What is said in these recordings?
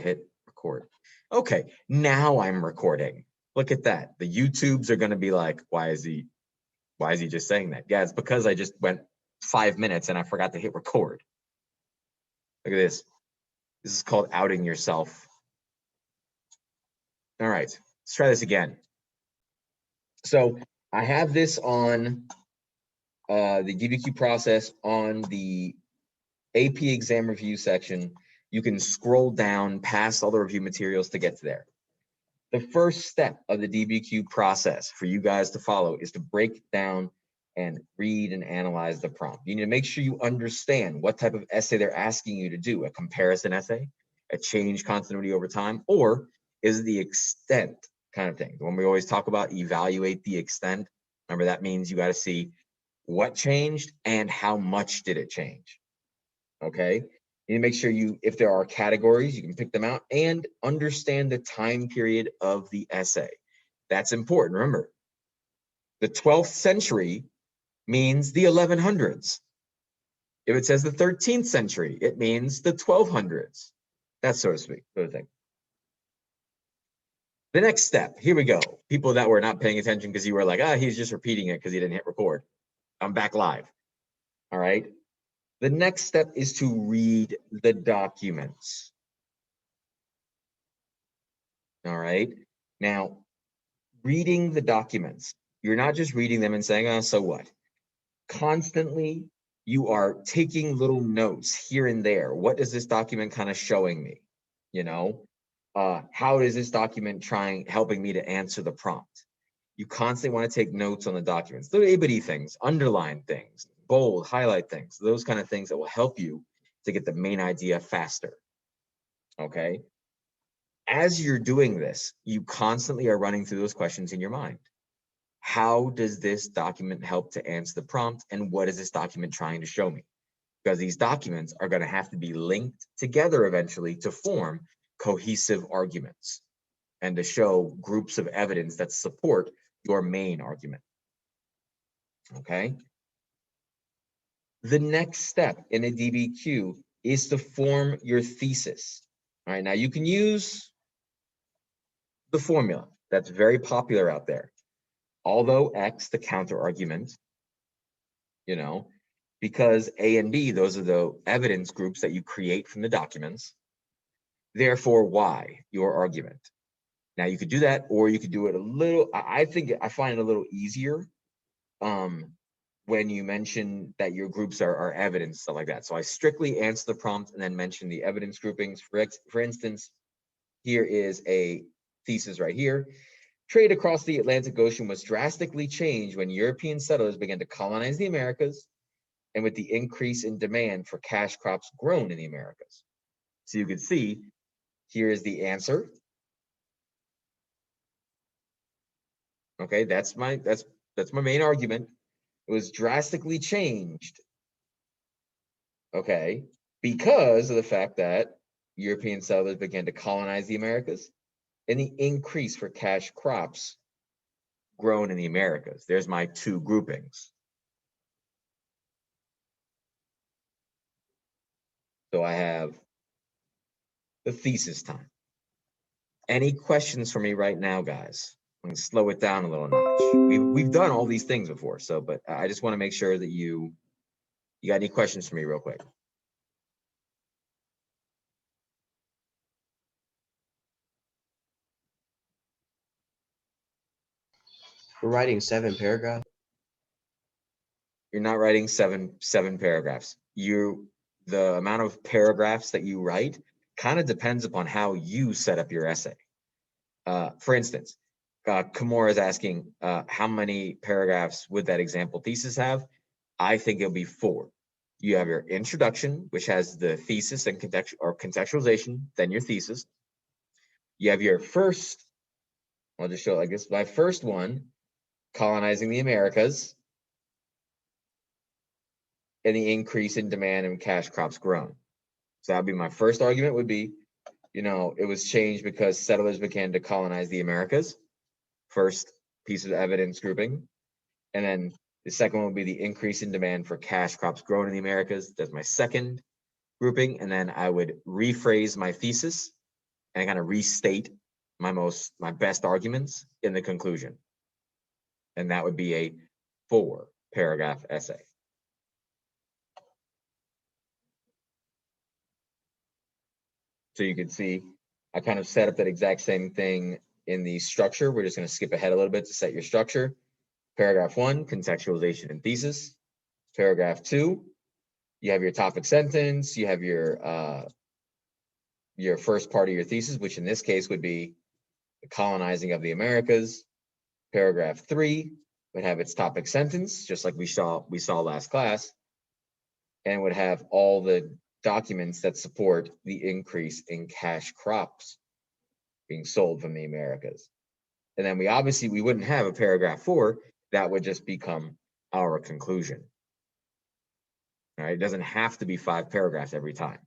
hit record. Okay, now I'm recording. Look at that. The YouTubes are going to be like, why is he just saying that? Yeah, it's because I just went 5 minutes and I forgot to hit record. Look at this. This is called outing yourself. All right, let's try this again. So I have this on the DBQ process on the AP exam review section. You can scroll down past all the review materials to get to there. The first step of the DBQ process for you guys to follow is to break down and read and analyze the prompt. You need to make sure you understand what type of essay they're asking you to do, a comparison essay, a change continuity over time, or is the extent kind of thing. When we always talk about evaluate the extent, remember that means you got to see what changed and how much did it change. Okay, you need to make sure if there are categories, you can pick them out and understand the time period of the essay. That's important. Remember, the 12th century means the 1100s. If it says the 13th century, it means the 1200s. That sort of thing. The next step, here we go. People that were not paying attention because you were like, he's just repeating it because he didn't hit record. I'm back live. All right. The next step is to read the documents. All right. Now, reading the documents, you're not just reading them and saying, so what? Constantly, you are taking little notes here and there. What is this document kind of showing me? You know, how is this document helping me to answer the prompt? You constantly want to take notes on the documents, little itty things, underline things, bold, highlight things, those kind of things that will help you to get the main idea faster. Okay. As you're doing this, you constantly are running through those questions in your mind. How does this document help to answer the prompt? And what is this document trying to show me? Because these documents are going to have to be linked together eventually to form cohesive arguments and to show groups of evidence that support your main argument. Okay. The next step in a DBQ is to form your thesis. All right. Now you can use the formula that's very popular out there. Although X, the counter argument, you know, because A and B, those are the evidence groups that you create from the documents. Therefore, Y, your argument. Now you could do that, or you could do it a little, I find it a little easier when you mention that your groups are evidence, stuff like that. So I strictly answer the prompt and then mention the evidence groupings. For instance, here is a thesis right here. Trade across the Atlantic Ocean was drastically changed when European settlers began to colonize the Americas and with the increase in demand for cash crops grown in the Americas. So you can see, here is the answer. Okay, that's my main argument. It was drastically changed, okay, because of the fact that European settlers began to colonize the Americas and the increase for cash crops grown in the Americas. There's my two groupings. So I have the thesis time. Any questions for me right now, guys? I'm gonna slow it down a little notch. We've done all these things before, but I just want to make sure that you got any questions for me real quick. We're writing 7 paragraphs. You're not writing seven paragraphs. The amount of paragraphs that you write kind of depends upon how you set up your essay. For instance, Kimura is asking how many paragraphs would that example thesis have? I think it'll be 4. You have your introduction, which has the thesis and contextualization, then your thesis. You have your first, I'll just show, I guess, my first one, colonizing the Americas, and the increase in demand and cash crops grown. So that'd be my first argument would be, it was changed because settlers began to colonize the Americas. First piece of evidence grouping. And then the second one would be the increase in demand for cash crops grown in the Americas. That's my second grouping. And then I would rephrase my thesis and kind of restate my best arguments in the conclusion. And that would be a 4-paragraph essay. So you can see I kind of set up that exact same thing in the structure. We're just going to skip ahead a little bit to set your structure. Paragraph 1, contextualization and thesis. Paragraph 2, you have your topic sentence, you have your first part of your thesis, which in this case would be the colonizing of the Americas. Paragraph 3 would have its topic sentence, just like we saw last class, and would have all the documents that support the increase in cash crops being sold from the Americas. And then we wouldn't have a paragraph 4, that would just become our conclusion. All right, it doesn't have to be 5 paragraphs every time.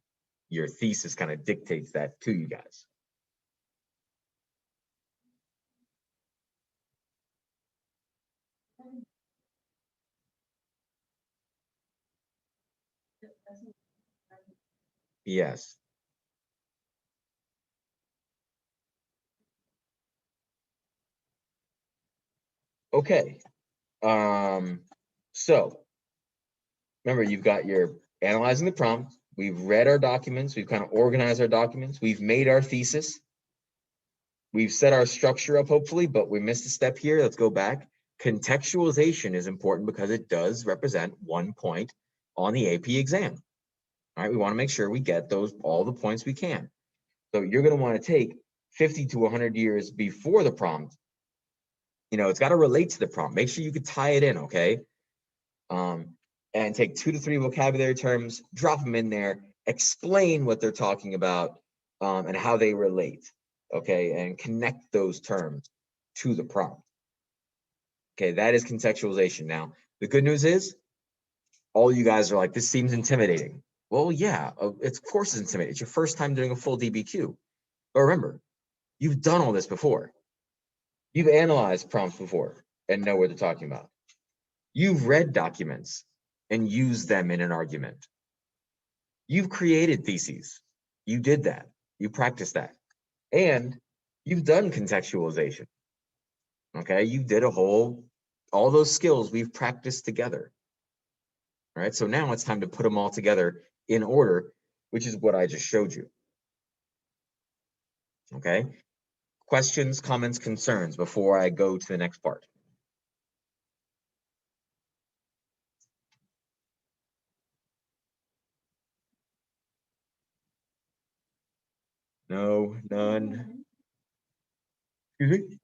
Your thesis kind of dictates that to you guys. Yes. Okay. So remember, you've got your analyzing the prompt. We've read our documents. We've kind of organized our documents. We've made our thesis. We've set our structure up, hopefully, but we missed a step here. Let's go back. Contextualization is important because it does represent 1 point on the AP exam. All right, we want to make sure we get all the points we can. So you're going to want to take 50 to 100 years before the prompt. It's got to relate to the prompt. Make sure you can tie it in, okay? And take 2 to 3 vocabulary terms, drop them in there, explain what they're talking about, and how they relate, okay? And connect those terms to the prompt. Okay, that is contextualization. Now, the good news is, all you guys are like, this seems intimidating. Well, yeah, of course it's intimidating. It's your first time doing a full DBQ. But remember, you've done all this before. You've analyzed prompts before and know what they're talking about. You've read documents and used them in an argument. You've created theses. You did that. You practiced that. And you've done contextualization. Okay, you did all those skills we've practiced together. All right, so now it's time to put them all together in order, which is what I just showed you. Okay, questions, comments, concerns before I go to the next part? No, none. Excuse me?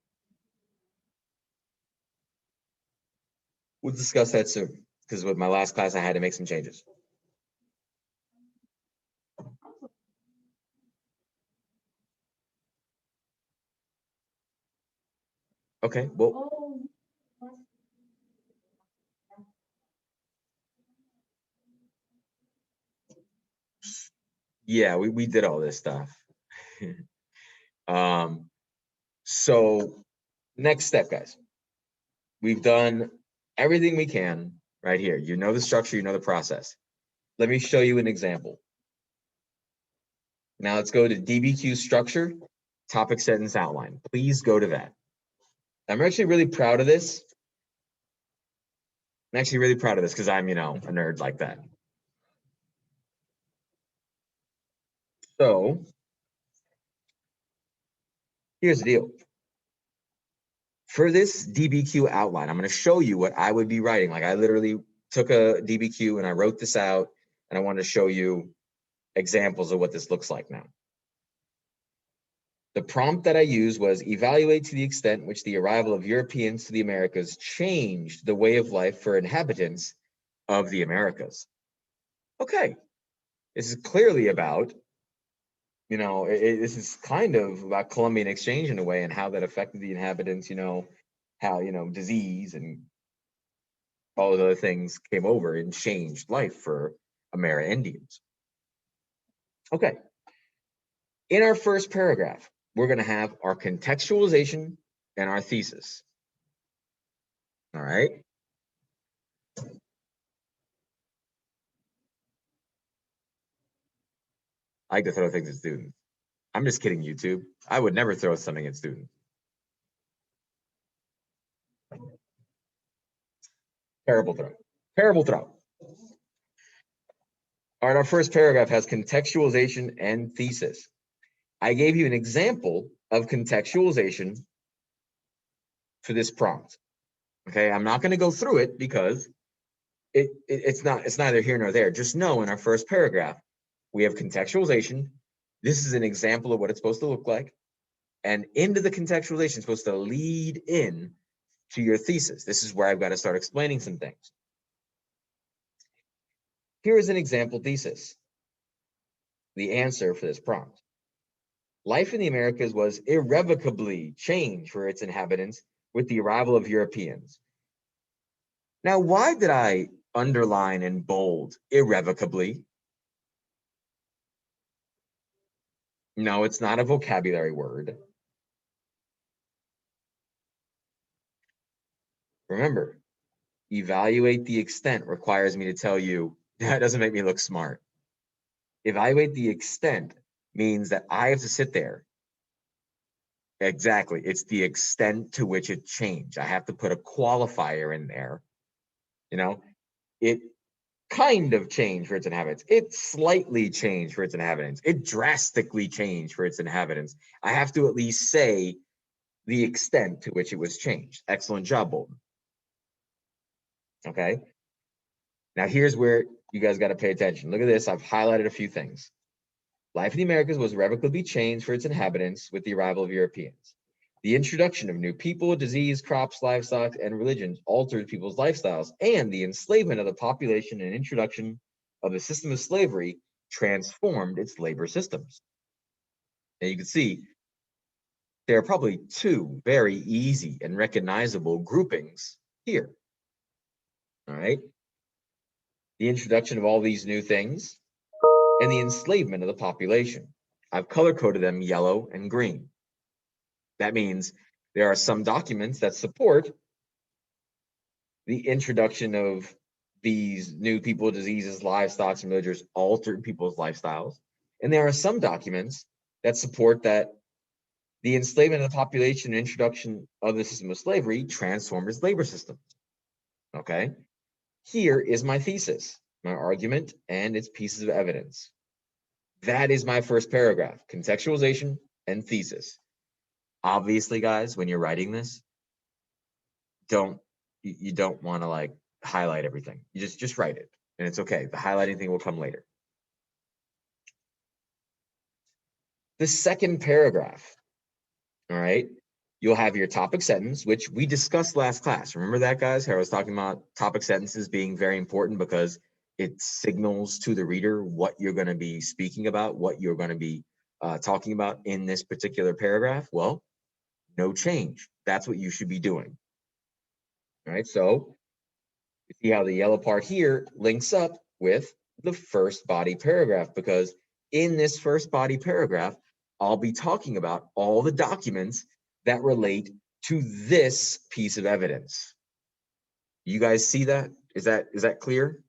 We'll discuss that soon, because with my last class, I had to make some changes. Okay, well, yeah, we did all this stuff. So next step, guys. We've done everything we can right here. You know the structure, you know the process. Let me show you an example. Now let's go to DBQ structure, topic sentence outline. Please go to that. I'm actually really proud of this. I'm actually really proud of this because I'm, a nerd like that. So here's the deal. For this DBQ outline, I'm going to show you what I would be writing. Like I literally took a DBQ and I wrote this out, and I wanted to show you examples of what this looks like now. The prompt that I used was evaluate to the extent which the arrival of Europeans to the Americas changed the way of life for inhabitants of the Americas. Okay, this is clearly about, this is kind of about Columbian exchange in a way and how that affected the inhabitants, how, disease and all those other things came over and changed life for Amerindians. Okay, in our first paragraph, we're going to have our contextualization and our thesis. All right. I like to throw things at students. I'm just kidding, YouTube. I would never throw something at students. Terrible throw. Terrible throw. All right, our first paragraph has contextualization and thesis. I gave you an example of contextualization for this prompt. Okay, I'm not going to go through it because it's neither here nor there. Just know in our first paragraph, we have contextualization. This is an example of what it's supposed to look like. And into the contextualization is supposed to lead in to your thesis. This is where I've got to start explaining some things. Here is an example thesis. The answer for this prompt. Life in the Americas was irrevocably changed for its inhabitants with the arrival of Europeans. Now, why did I underline and bold irrevocably? No, it's not a vocabulary word. Remember, evaluate the extent requires me to tell you that doesn't make me look smart. Evaluate the extent means that I have to sit there. Exactly. It's the extent to which it changed. I have to put a qualifier in there. You know, it kind of changed for its inhabitants. It slightly changed for its inhabitants. It drastically changed for its inhabitants. I have to at least say the extent to which it was changed. Excellent job, Bolton. Okay. Now here's where you guys got to pay attention. Look at this. I've highlighted a few things. Life in the Americas was irrevocably changed for its inhabitants with the arrival of Europeans. The introduction of new people, disease, crops, livestock, and religions altered people's lifestyles, and the enslavement of the population and introduction of the system of slavery transformed its labor systems. And you can see there are probably two very easy and recognizable groupings here. All right. The introduction of all these new things and the enslavement of the population. I've color-coded them yellow and green. That means there are some documents that support the introduction of these new people, diseases, livestock, and villagers altered people's lifestyles. And there are some documents that support that the enslavement of the population and introduction of the system of slavery transformed its labor systems. Okay, here is my thesis, my argument, and its pieces of evidence. That is my first paragraph, contextualization and thesis. Obviously, guys, when you're writing this, you don't want to like highlight everything. You just write it, and it's okay. The highlighting thing will come later. The second paragraph, all right, you'll have your topic sentence, which we discussed last class. Remember that, guys? How I was talking about topic sentences being very important because it signals to the reader what you're going to be speaking about, what you're going to be talking about in this particular paragraph. Well, no change. That's what you should be doing. All right, so you see how the yellow part here links up with the first body paragraph, because in this first body paragraph, I'll be talking about all the documents that relate to this piece of evidence. You guys see that? Is that clear?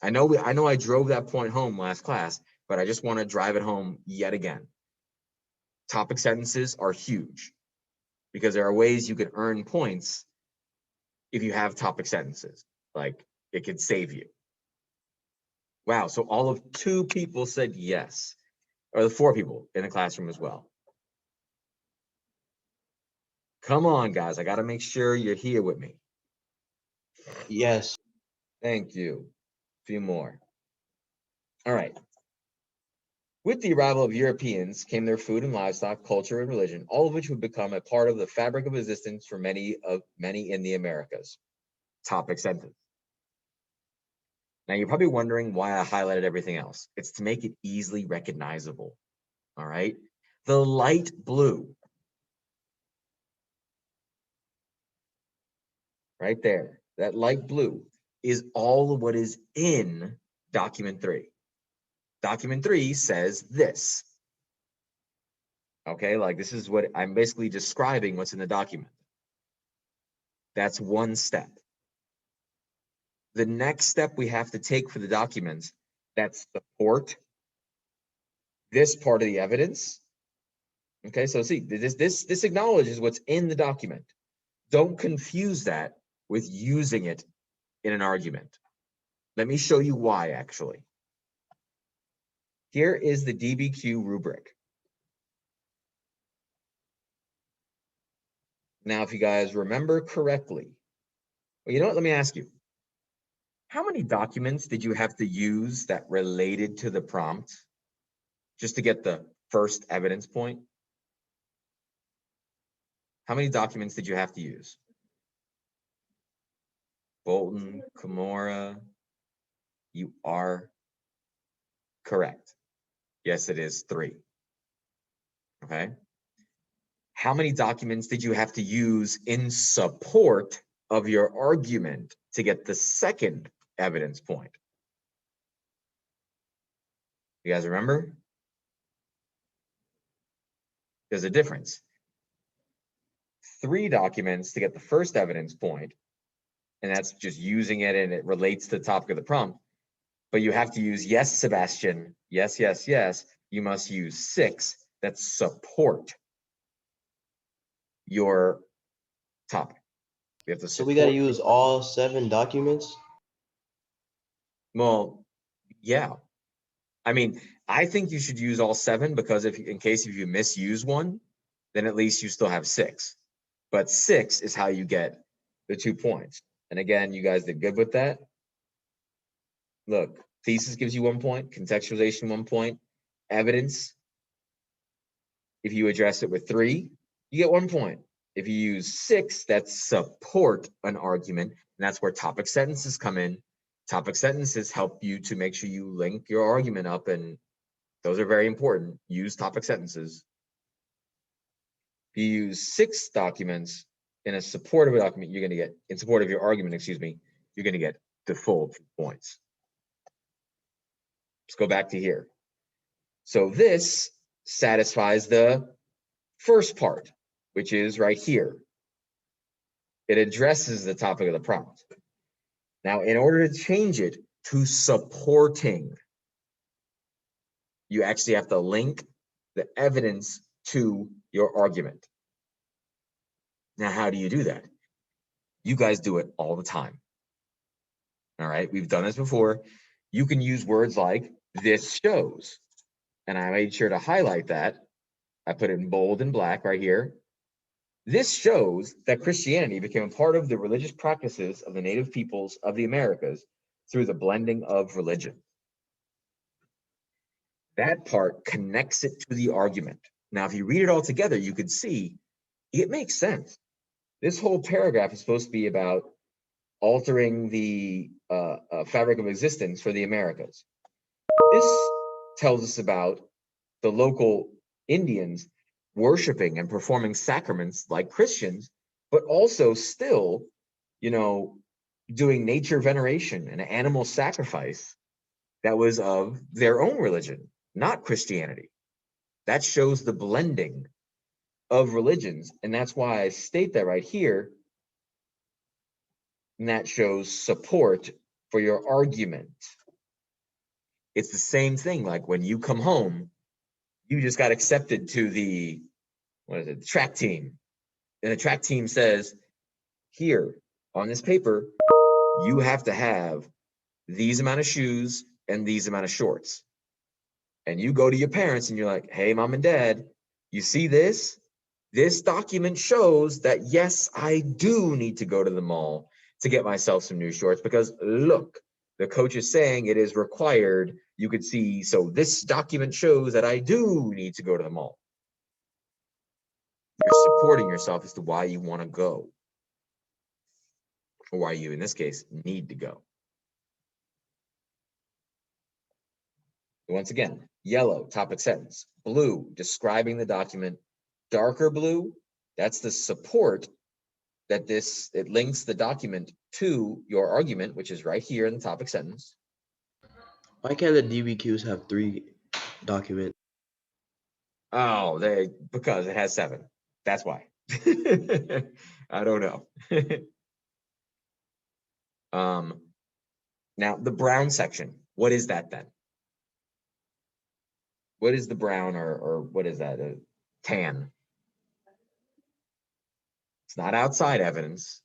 I know I drove that point home last class, but I just want to drive it home yet again. Topic sentences are huge because there are ways you can earn points if you have topic sentences. Like, it could save you. Wow, so all of 2 people said yes, or the 4 people in the classroom as well. Come on, guys, I got to make sure you're here with me. Yes. Thank you. A few more. All right. With the arrival of Europeans came their food and livestock, culture and religion, all of which would become a part of the fabric of existence for many in the Americas. Topic sentence. Now you're probably wondering why I highlighted everything else. It's to make it easily recognizable. All right. The light blue, right there, that light blue is all of what is in document 3. Document 3 says this. Okay, like this is what I'm basically describing what's in the document. That's one step. The next step we have to take for the documents that support this part of the evidence. Okay, so see, this acknowledges what's in the document. Don't confuse that with using it in an argument. Let me show you why, actually. Here is the Dbq rubric. Now, if you guys remember correctly, well, you know what? Let me ask you. How many documents did you have to use that related to the prompt just to get the first evidence point? How many documents did you have to use? Bolton, Kimura, you are correct. Yes, it is 3. Okay. How many documents did you have to use in support of your argument to get the second evidence point? You guys remember? There's a difference. 3 documents to get the first evidence point, and that's just using it and it relates to the topic of the prompt. But you have to use, yes, Sebastian, yes, yes, yes. You must use 6 that support your topic. We have to So we got to use all 7 documents? Well, yeah. I mean, I think you should use all 7 because if you misuse one, then at least you still have 6. But 6 is how you get the 2 points. And again, you guys did good with that. Look, thesis gives you 1 point, contextualization 1 point, evidence. If you address it with 3, you get 1 point. If you use 6 that support an argument, and that's where topic sentences come in. Topic sentences help you to make sure you link your argument up, and those are very important. Use topic sentences. If you use 6 documents in a support of a document, you're going to get, in support of your argument, excuse me, you're going to get the full 2 points. Let's go back to here. So this satisfies the first part, which is right here. It addresses the topic of the prompt. Now, in order to change it to supporting, you actually have to link the evidence to your argument. Now, how do you do that? You guys do it all the time. All right, we've done this before. You can use words like this shows, and I made sure to highlight that. I put it in bold and black right here. This shows that Christianity became a part of the religious practices of the native peoples of the Americas through the blending of religion. That part connects it to the argument. Now, if you read it all together, you could see it makes sense. This whole paragraph is supposed to be about altering the fabric of existence for the Americas. This tells us about the local Indians worshiping and performing sacraments like Christians, but also still, doing nature veneration and animal sacrifice that was of their own religion, not Christianity. That shows the blending of religions, and that's why I state that right here, and that shows support for your argument. It's the same thing, like when you come home, you just got accepted to the track team. And the track team says, here on this paper, you have to have these amount of shoes and these amount of shorts. And you go to your parents and you're like, hey, mom and dad, you see this? This document shows that, yes, I do need to go to the mall to get myself some new shorts because look, the coach is saying it is required. You could see, so this document shows that I do need to go to the mall. You're supporting yourself as to why you want to go, or why you, in this case, need to go. Once again, yellow, topic sentence. Blue, describing the document. Darker blue, that's the support that it links the document to your argument, which is right here in the topic sentence. Why can't the DBQs have 3 documents? Oh, because it has 7. That's why. I don't know. Now the brown section, what is that then? What is the brown or what is that? Tan. It's not outside evidence.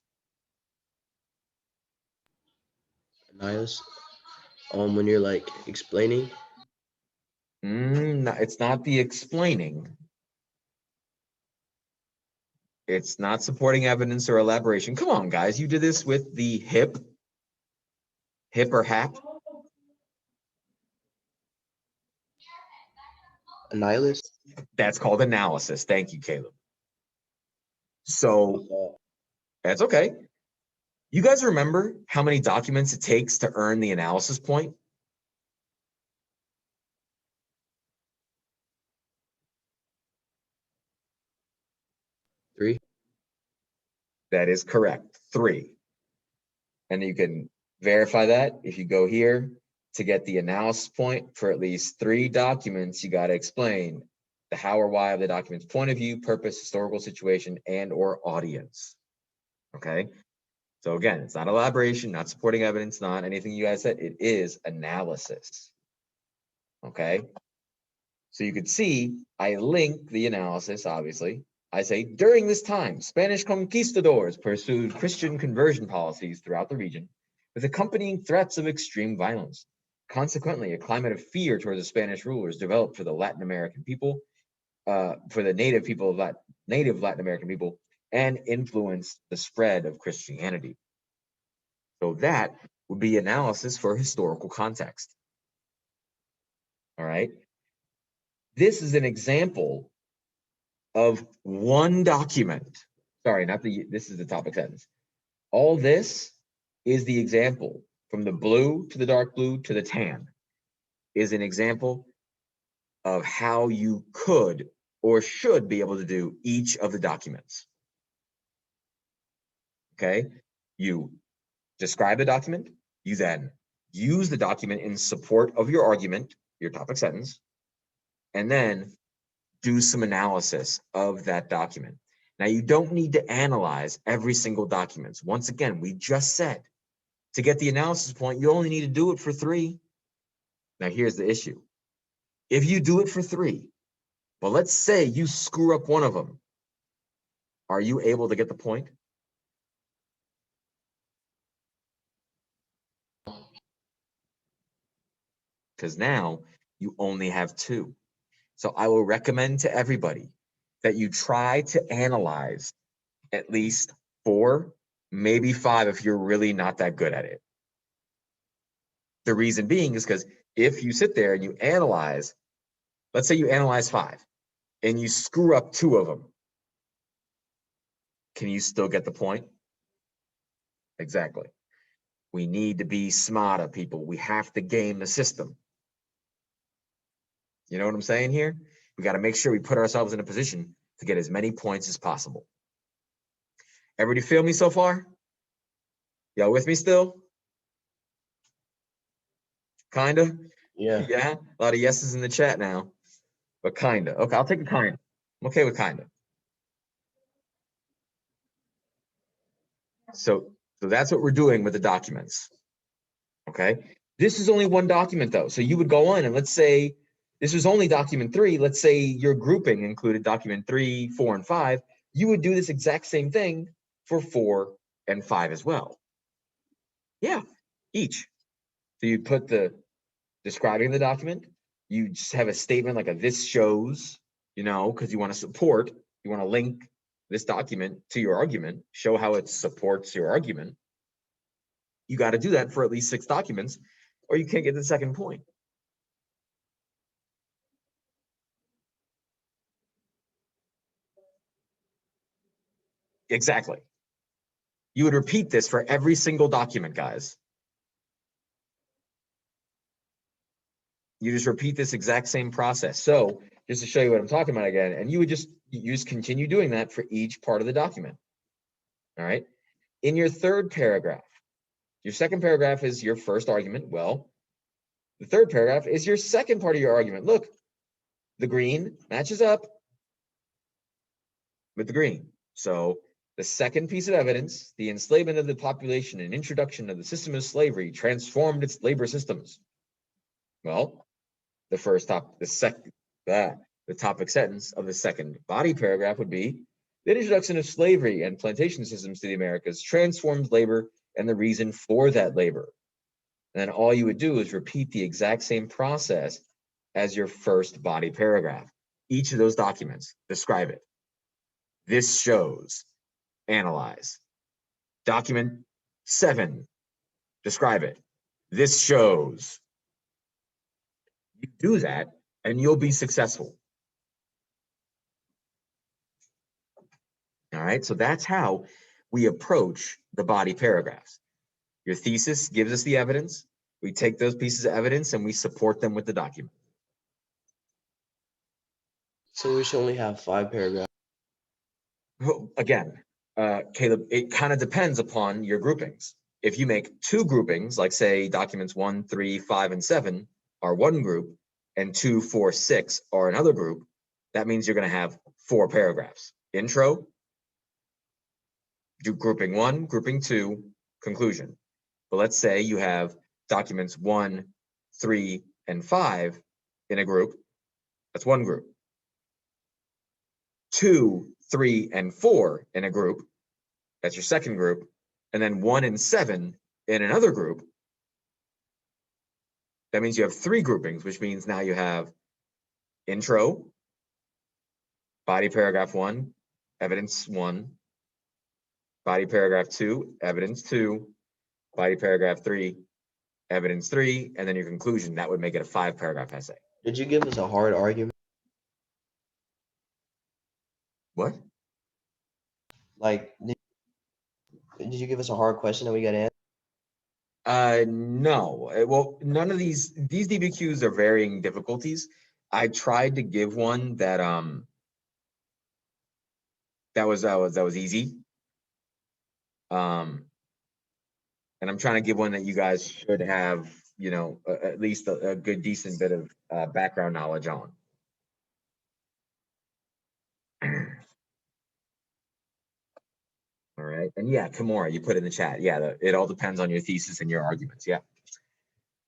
Nihilist. When you're like explaining. No, it's not the explaining. It's not supporting evidence or elaboration. Come on, guys. You did this with the hip or hap. A nihilist. That's called analysis. Thank you, Caleb. So that's okay. You guys remember how many documents it takes to earn the analysis point? Three. That is correct. 3. And you can verify that if you go here to get the analysis point for at least 3 documents. You got to explain the how or why of the document's point of view, purpose, historical situation, and or audience. Okay. So again, it's not elaboration, not supporting evidence, not anything you guys said. It is analysis. Okay. So you could see I link the analysis, obviously. I say, during this time, Spanish conquistadors pursued Christian conversion policies throughout the region with accompanying threats of extreme violence. Consequently, a climate of fear towards the Spanish rulers developed for the Latin American people, for the native Latin American people, and influenced the spread of Christianity. So that would be analysis for historical context. All right. This is an example of one document. Sorry, this is the topic sentence. All this is the example from the blue to the dark blue to the tan is an example of how you could or should be able to do each of the documents. Okay, you describe the document, you then use the document in support of your argument, your topic sentence, and then do some analysis of that document. Now, you don't need to analyze every single document. Once again, we just said to get the analysis point, you only need to do it for 3. Now, here's the issue. If you do it for 3, but let's say you screw up one of them, are you able to get the point? Because now you only have 2. So I will recommend to everybody that you try to analyze at least 4, maybe 5 if you're really not that good at it. The reason being is because if you sit there and you analyze, let's say you analyze 5 and you screw up 2 of them, can you still get the point? Exactly. We need to be smarter, people. We have to game the system. You know what I'm saying here? We got to make sure we put ourselves in a position to get as many points as possible. Everybody feel me so far? Y'all with me still? Kinda? Yeah. Yeah? A lot of yeses in the chat now. But kinda. Okay, I'll take a kinda. I'm okay with kinda. So that's what we're doing with the documents. Okay? This is only one document though. So you would go on and let's say this was only document 3. Let's say your grouping included document 3, 4, and 5. You would do this exact same thing for 4 and 5 as well. Yeah, each. So you put the describing the document. You just have a statement like a this shows, because you want to support, you want to link this document to your argument, show how it supports your argument. You got to do that for at least 6 documents, or you can't get the second point. Exactly. You would repeat this for every single document, guys. You just repeat this exact same process. So just to show you what I'm talking about again, and you just continue doing that for each part of the document. All right. In your third paragraph, your second paragraph is your first argument. Well, the third paragraph is your second part of your argument. Look, the green matches up with the green. So the second piece of evidence, the enslavement of the population and introduction of the system of slavery transformed its labor systems. Well, the The topic sentence of the second body paragraph would be, the introduction of slavery and plantation systems to the Americas transformed labor and the reason for that labor. And then all you would do is repeat the exact same process as your first body paragraph. Each of those documents, describe it. This shows, analyze. Document 7, describe it. This shows. You do that and you'll be successful. All right, so that's how we approach the body paragraphs. Your thesis gives us the evidence. We take those pieces of evidence and we support them with the document. So we should only have 5 paragraphs. Well, again, Caleb, it kind of depends upon your groupings. If you make 2 groupings, like say documents 1, 3, 5, and 7 are one group, and 2, 4, 6 are another group, that means you're going to have 4 paragraphs. Intro, do grouping 1, grouping 2, conclusion. But let's say you have documents 1, 3, and 5 in a group. That's one group. 2, 3, and 4 in a group. That's your second group. And then 1 and 7 in another group. That means you have 3 groupings, which means now you have intro, body paragraph 1, evidence 1, body paragraph 2, evidence 2, body paragraph 3, evidence 3, and then your conclusion. That would make it a 5-paragraph essay. Did you give us a hard argument? What? Like, did you give us a hard question that we got to answer? No. Well, none of these DBQs are varying difficulties. I tried to give one that that was easy. And I'm trying to give one that you guys should have, you know, at least a good, decent bit of background knowledge on. All right. And yeah, Kimura, you put in the chat. Yeah, it all depends on your thesis and your arguments. Yeah.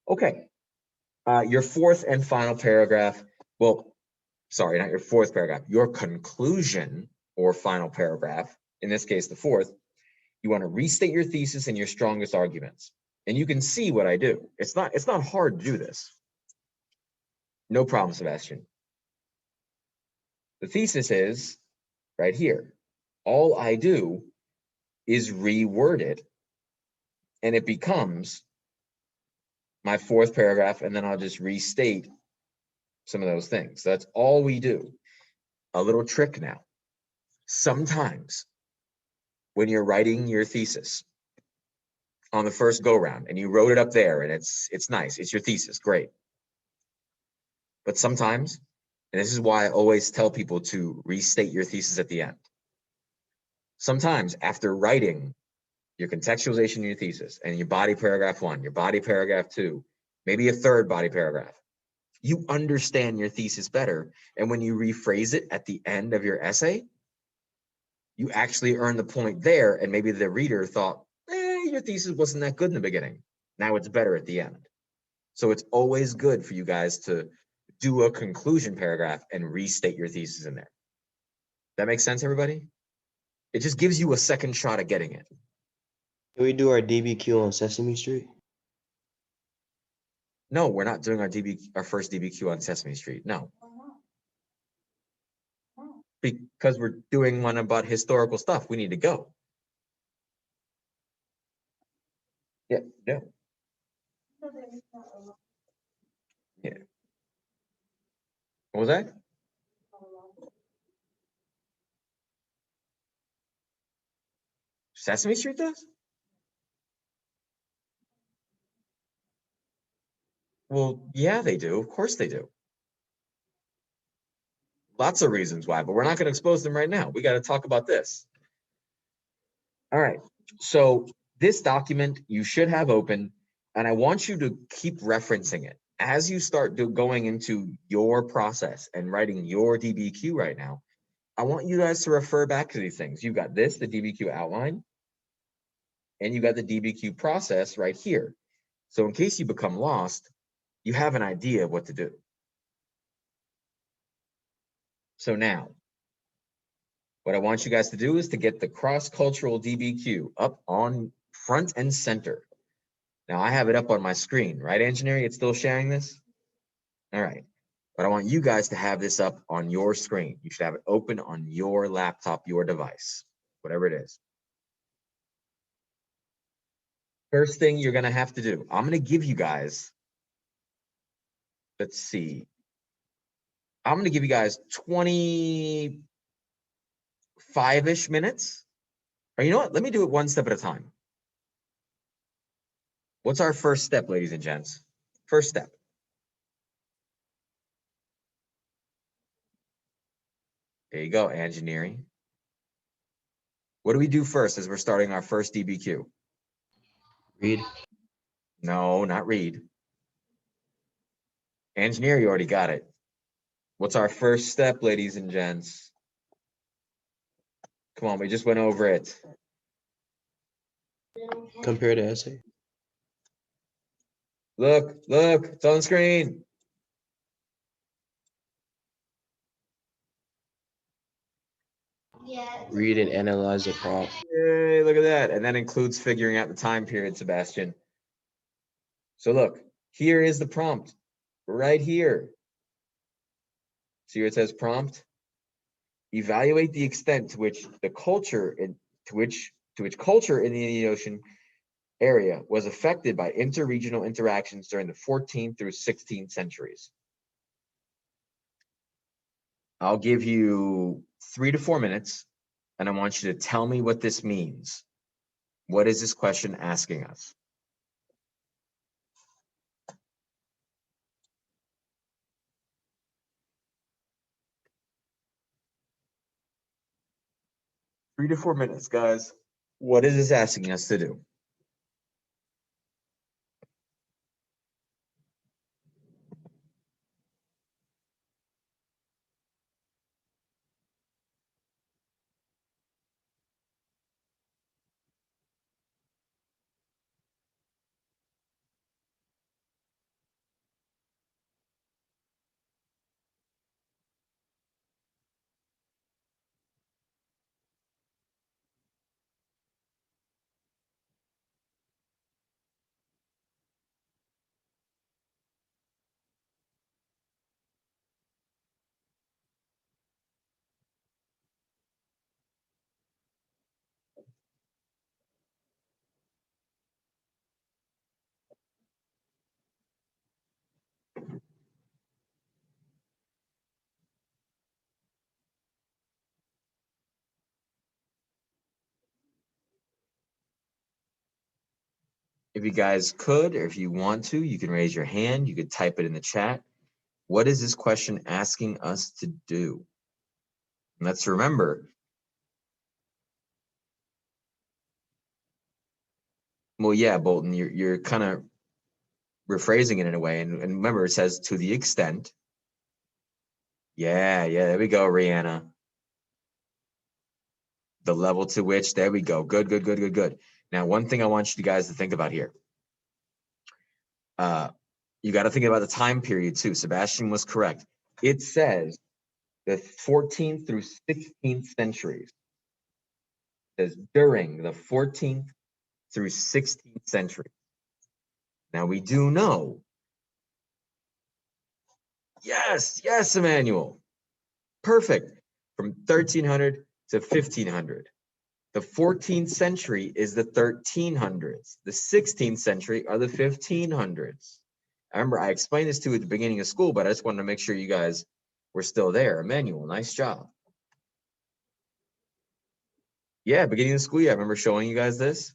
Okay. Your fourth and final paragraph. Well, sorry, not your fourth paragraph. Your conclusion or final paragraph, in this case, the fourth, you want to restate your thesis and your strongest arguments. And you can see what I do. It's not hard to do this. No problem, Sebastian. The thesis is right here. All I do is reword it, and it becomes my fourth paragraph, and then I'll just restate some of those things. So that's all we do. A little trick now. Sometimes when you're writing your thesis on the first go round and you wrote it up there and it's nice, it's your thesis, great. But sometimes, and this is why I always tell people to restate your thesis at the end. Sometimes after writing your contextualization in your thesis and your body paragraph 1, your body paragraph 2, maybe a third body paragraph, you understand your thesis better. And when you rephrase it at the end of your essay, you actually earn the point there. And maybe the reader thought, your thesis wasn't that good in the beginning. Now it's better at the end. So it's always good for you guys to do a conclusion paragraph and restate your thesis in there. That makes sense, everybody? It just gives you a second shot at getting it. Can we do our DBQ on Sesame Street? No, we're not doing our first DBQ on Sesame Street. No. Because we're doing one about historical stuff. We need to go. Yeah, yeah. Yeah. What was that? Sesame Street does? Well, yeah, they do. Of course they do. Lots of reasons why, but we're not going to expose them right now. We got to talk about this. All right. So this document you should have open, and I want you to keep referencing it. As you start going into your process and writing your DBQ right now, I want you guys to refer back to these things. You've got this, the Dbq outline, and you got the Dbq process right here. So in case you become lost, you have an idea of what to do. So now, what I want you guys to do is to get the cross-cultural DBQ up on front and center. Now I have it up on my screen, right, engineering? It's still sharing this? All right. But I want you guys to have this up on your screen. You should have it open on your laptop, your device, whatever it is. First thing you're going to have to do, I'm going to give you guys, let's see, I'm going to give you guys 25-ish minutes. Or you know what? Let me do it one step at a time. What's our first step, ladies and gents? First step. There you go, engineering. What do we do first as we're starting our first DBQ? Read. No, not read. Engineer, you already got it. What's our first step, ladies and gents? Come on, we just went over it. Compare the essay. Look, it's on screen. Read and analyze the prompt. Yay, look at that. And that includes figuring out the time period, Sebastian. So look, here is the prompt right here. See where it says prompt? Evaluate the extent to which the culture to which culture in the Indian Ocean area was affected by interregional interactions during the 14th through 16th centuries. I'll give you 3 to 4 minutes, and I want you to tell me what this means. What is this question asking us? Three to 4 minutes, guys. What is this asking us to do? If you guys could, or if you want to, you can raise your hand. You could type it in the chat. What is this question asking us to do? And let's remember, well, yeah, Bolton, you're kind of rephrasing it in a way. And remember, it says to the extent. Yeah, there we go, Rihanna. The level to which, there we go. Good. Now, one thing I want you guys to think about here. You got to think about the time period too. Sebastian was correct. It says the 14th through 16th centuries. It says during the 14th through 16th century. Now we do know. Yes, Emmanuel. Perfect. From 1300 to 1500. The 14th century is the 1300s. The 16th century are the 1500s. I remember I explained this to you at the beginning of school, but I just wanted to make sure you guys were still there. Emmanuel, nice job. Yeah, beginning of the school year, I remember showing you guys this.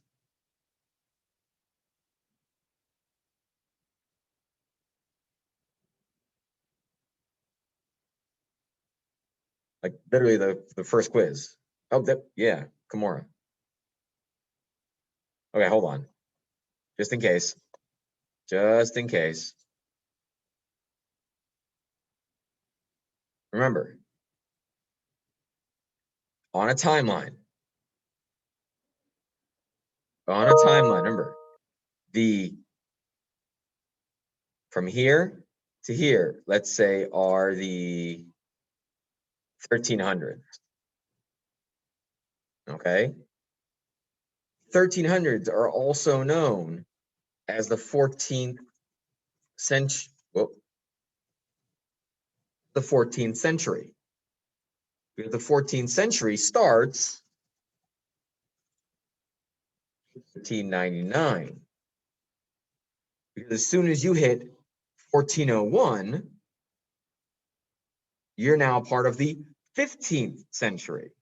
Like literally the first quiz. Oh, yeah, Kimura. Okay, hold on. Just in case. Remember, on a timeline, remember, from here to here, let's say, are the 1300s. Okay. 1300s are also known as the 14th century. The 14th century. Because the 14th century starts 1599. Because as soon as you hit 1401, you're now part of the 15th century.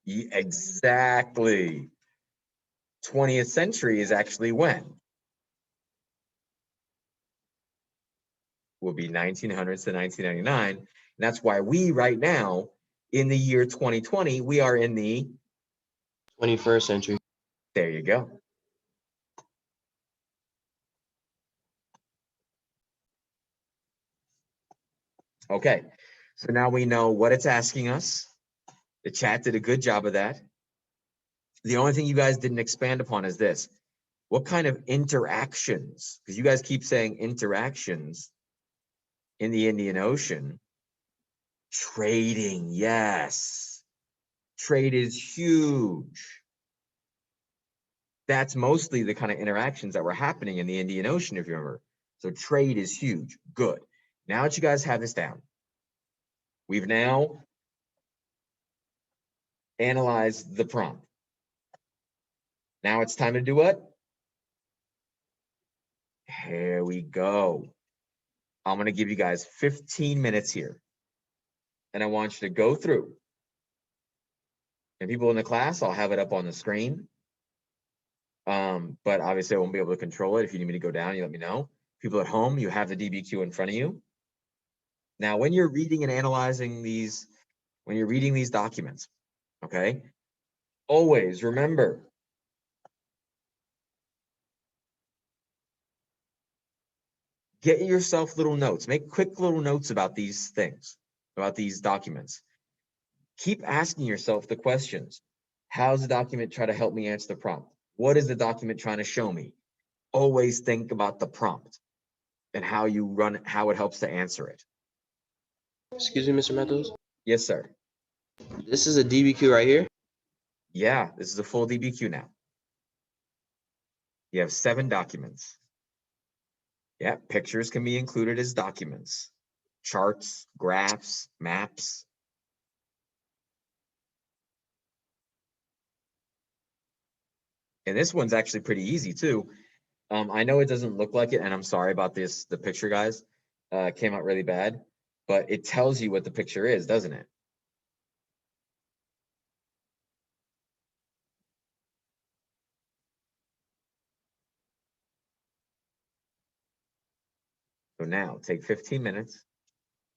Exactly. 20th century is actually when? Will be 1900s to 1999. And that's why we right now, in the year 2020, we are in the 21st century. There you go. Okay, so now we know what it's asking us. The chat did a good job of that. The only thing you guys didn't expand upon is this. What kind of interactions? Because you guys keep saying interactions in the Indian Ocean. Trading, yes. Trade is huge. That's mostly the kind of interactions that were happening in the Indian Ocean, if you remember. So trade is huge. Good. Now that you guys have this down, we've now analyzed the prompt. Now it's time to do what? Here we go. I'm going to give you guys 15 minutes here. And I want you to go through. And people in the class, I'll have it up on the screen. But obviously I won't be able to control it. If you need me to go down, you let me know. People at home, you have the DBQ in front of you. Now, when you're reading and analyzing these, when you're reading these documents, okay, always remember, get yourself little notes. Make quick little notes about these things, about these documents. Keep asking yourself the questions. How's the document try to help me answer the prompt? What is the document trying to show me? Always think about the prompt and how you run, how it helps to answer it. Excuse me, Mr. Meadows. Yes, sir. This is a DBQ right here. Yeah, this is a full DBQ now. You have 7 documents. Yeah, pictures can be included as documents. Charts, graphs, maps. And this one's actually pretty easy too. I know it doesn't look like it, and I'm sorry about this. The picture, guys, came out really bad, but it tells you what the picture is, doesn't it? So now take 15 minutes,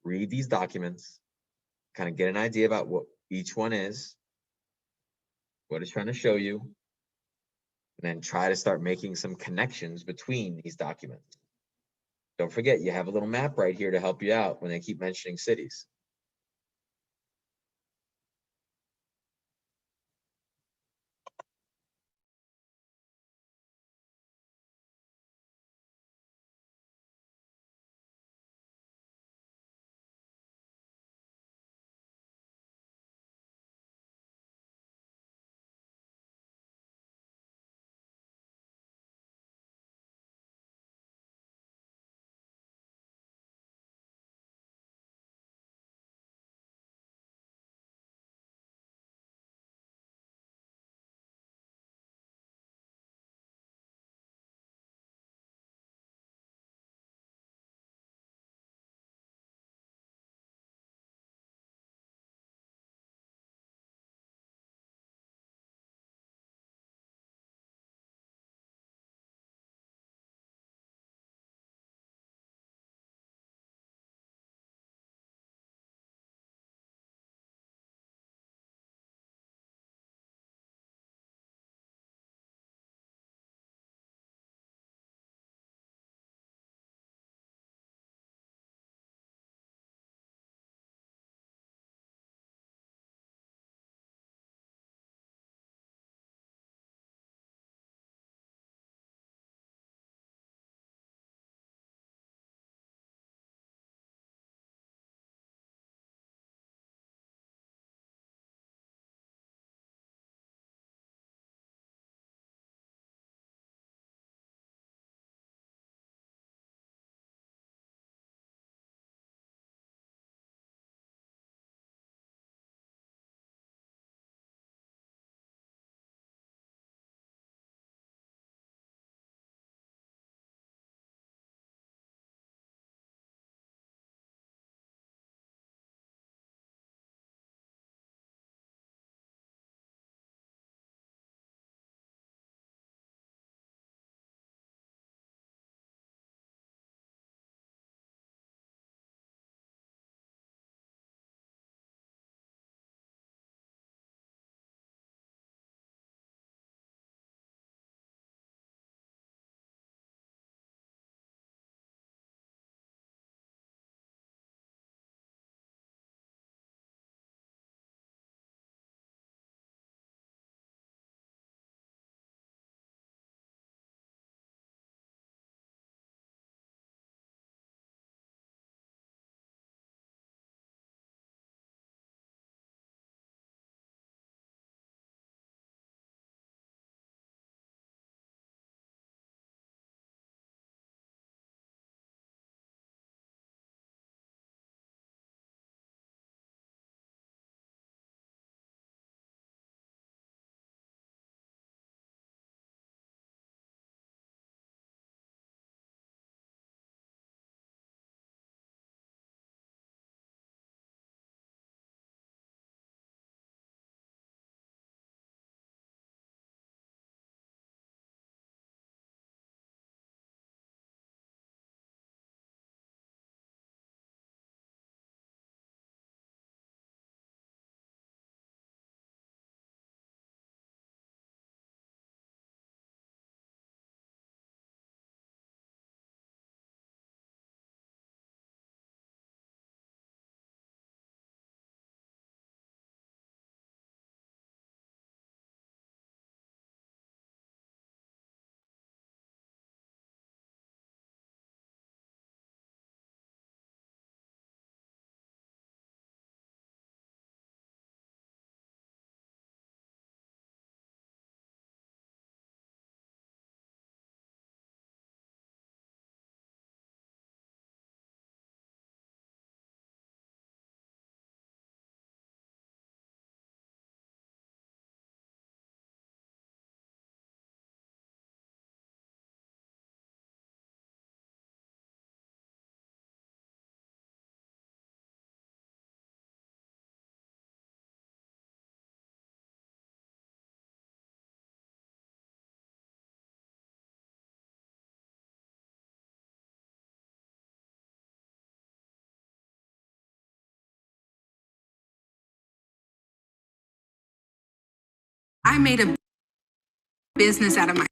read these documents, kind of get an idea about what each one is, what it's trying to show you, and then try to start making some connections between these documents. Don't forget, you have a little map right here to help you out when they keep mentioning cities. I made a business out of my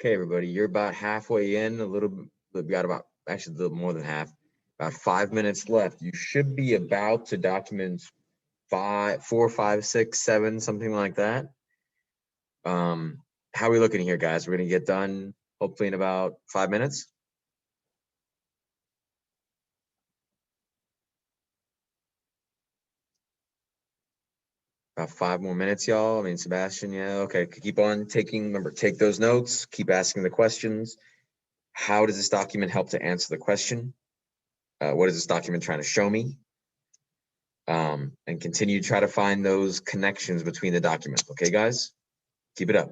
Okay, everybody, you're about halfway in, we got about, actually a little more than half, about 5 minutes left. You should be about to document 4, 5, 6, 7, something like that. How are we looking here, guys? We're gonna get done hopefully in about 5 minutes. About 5 more minutes, y'all. I mean, Sebastian, yeah, okay. Keep on taking, remember, take those notes, keep asking the questions. How does this document help to answer the question? What is this document trying to show me? And continue to try to find those connections between the documents. Okay, guys? Keep it up.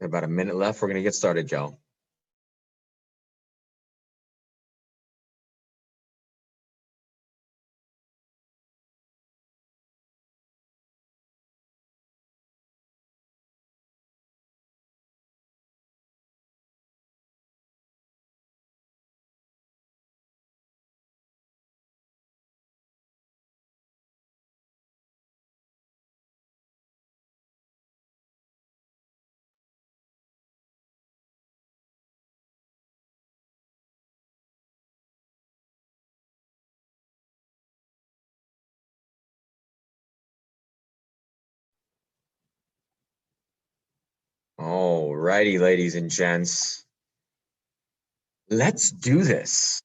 About a minute left. We're gonna get started, y'all. righty, ladies and gents. Let's do this,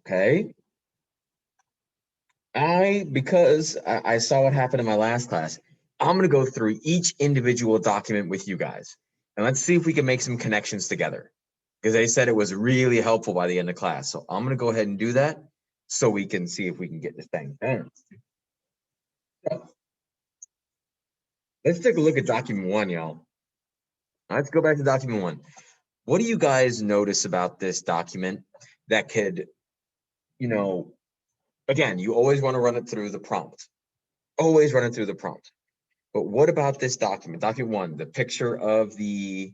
okay? Because I saw what happened in my last class, I'm going to go through each individual document with you guys. And let's see if we can make some connections together. Because they said it was really helpful by the end of class. So I'm going to go ahead and do that so we can see if we can get this thing done. So, let's take a look at document 1, y'all. Let's go back to document 1. What do you guys notice about this document that could, again, you always want to run it through the prompt. Always run it through the prompt. But what about this document? Document 1, the picture of the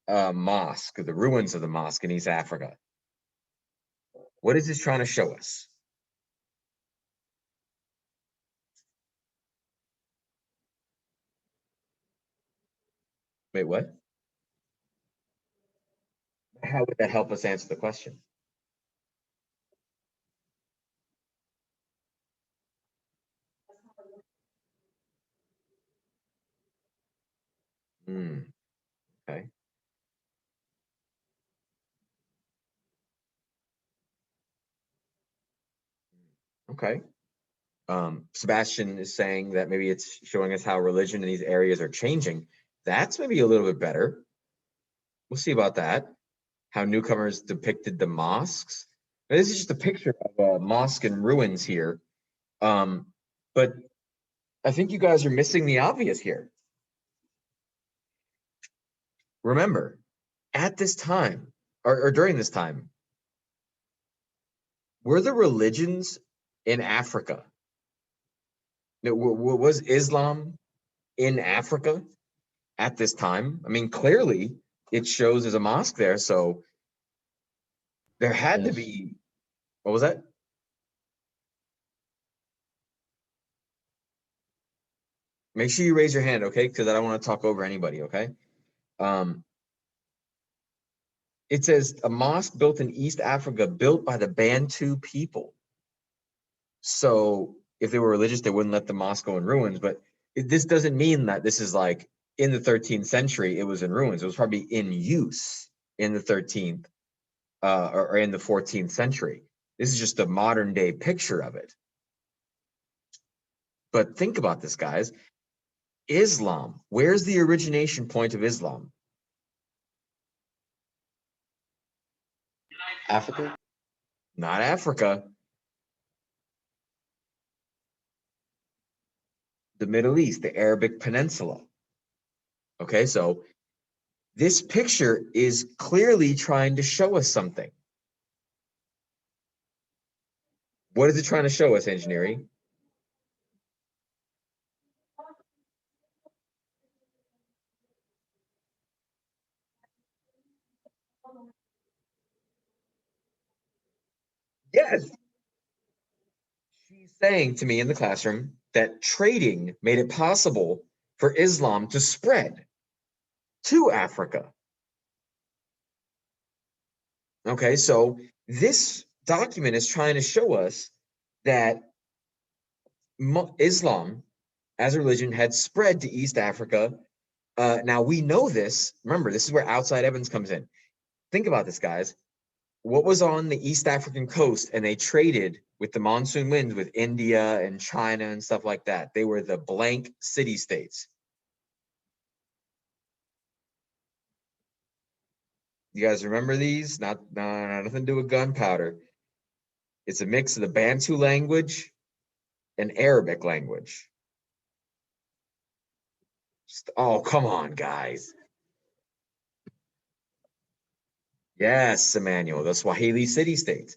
mosque, the ruins of the mosque in East Africa. What is this trying to show us? Wait, what? How would that help us answer the question? Okay. Okay. Sebastian is saying that maybe it's showing us how religion in these areas are changing. That's maybe a little bit better. We'll see about that. How newcomers depicted the mosques. Now, this is just a picture of a mosque in ruins here. But I think you guys are missing the obvious here. Remember, at this time, or during this time, were the religions in Africa? Was Islam in Africa at this time? I mean, clearly it shows there's a mosque there, so there had to be. What was that? Make sure you raise your hand, okay? Because I don't want to talk over anybody, okay? It says a mosque built in East Africa, built by the Bantu people. So if they were religious, they wouldn't let the mosque go in ruins. But this doesn't mean that this is like in the 13th century, it was in ruins. It was probably in use in the 13th or in the 14th century. This is just a modern day picture of it. But think about this, guys. Islam, where's the origination point of Islam? Africa? Not Africa. The Middle East, the Arabic Peninsula. Okay, so this picture is clearly trying to show us something. What is it trying to show us, engineering? Yes. She's saying to me in the classroom that trading made it possible for Islam to spread to Africa. Okay, so this document is trying to show us that Islam as a religion had spread to East Africa. Now we know this. Remember, this is where outside evidence comes in. Think about this, guys. What was on the East African coast, and they traded with the monsoon winds with India and China and stuff like that. They were the blank city states. You guys remember these? Nothing to do with gunpowder. It's a mix of the Bantu language and Arabic language. Oh, come on, guys. Yes, Emmanuel, the Swahili city states.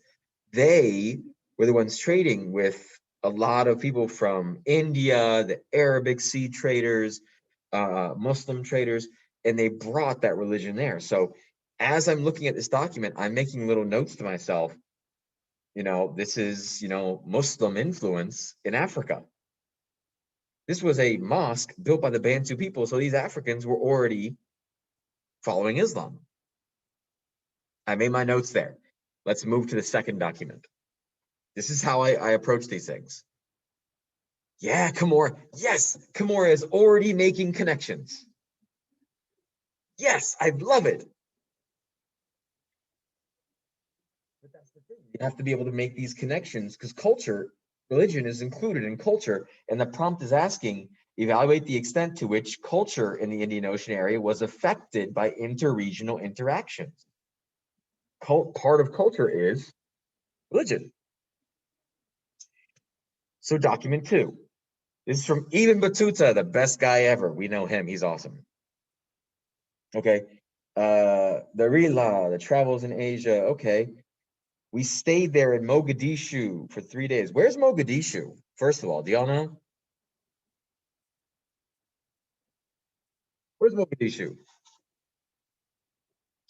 They were the ones trading with a lot of people from India, the Arabic sea traders, Muslim traders, and they brought that religion there. So as I'm looking at this document, I'm making little notes to myself. This is, Muslim influence in Africa. This was a mosque built by the Bantu people. So these Africans were already following Islam. I made my notes there. Let's move to the second document. This is how I approach these things. Yeah, Kimura. Yes, Kimura is already making connections. Yes, I love it. But that's the thing. You have to be able to make these connections because culture, religion is included in culture. And the prompt is asking, evaluate the extent to which culture in the Indian Ocean area was affected by interregional interactions. Part of culture is religion. So document 2. This is from Ibn Battuta, the best guy ever. We know him. He's awesome. Okay. The Rila, the travels in Asia. Okay. We stayed there in Mogadishu for 3 days. Where's Mogadishu? First of all, do y'all know? Where's Mogadishu?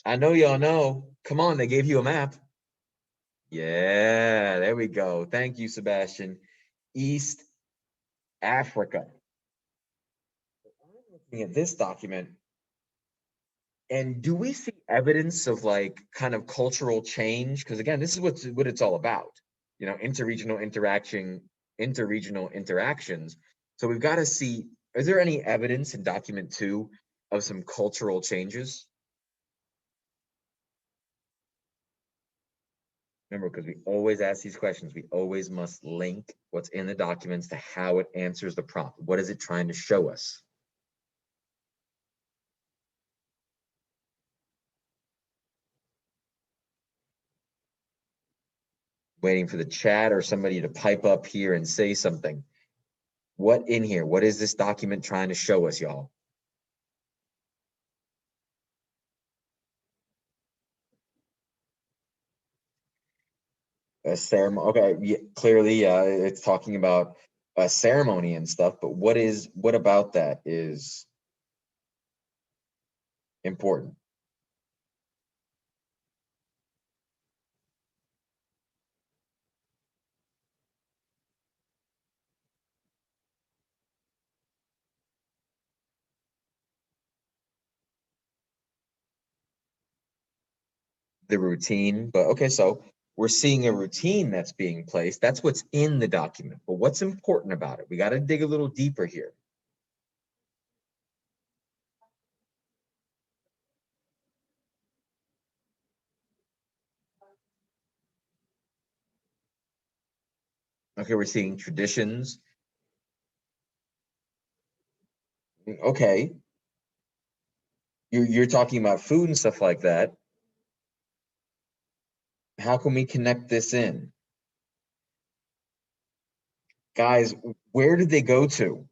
I know y'all know. Come on, they gave you a map. Yeah, there we go. Thank you, Sebastian. East Africa. I'm looking at this document. And do we see evidence of like kind of cultural change? Because again, this is what it's all about. You know, interregional interactions. So we've got to see, is there any evidence in document 2 of some cultural changes? Remember, because we always ask these questions, we always must link what's in the documents to how it answers the prompt. What is it trying to show us? Waiting for the chat or somebody to pipe up here and say something. What in here? What is this document trying to show us, y'all? A ceremony. Okay, yeah, clearly, it's talking about a ceremony and stuff. But what about that is important? The routine. But okay, so we're seeing a routine that's being placed. That's what's in the document. But what's important about it? We got to dig a little deeper here. Okay, we're seeing traditions. Okay. You're talking about food and stuff like that. How can we connect this in? Guys, where did they go to?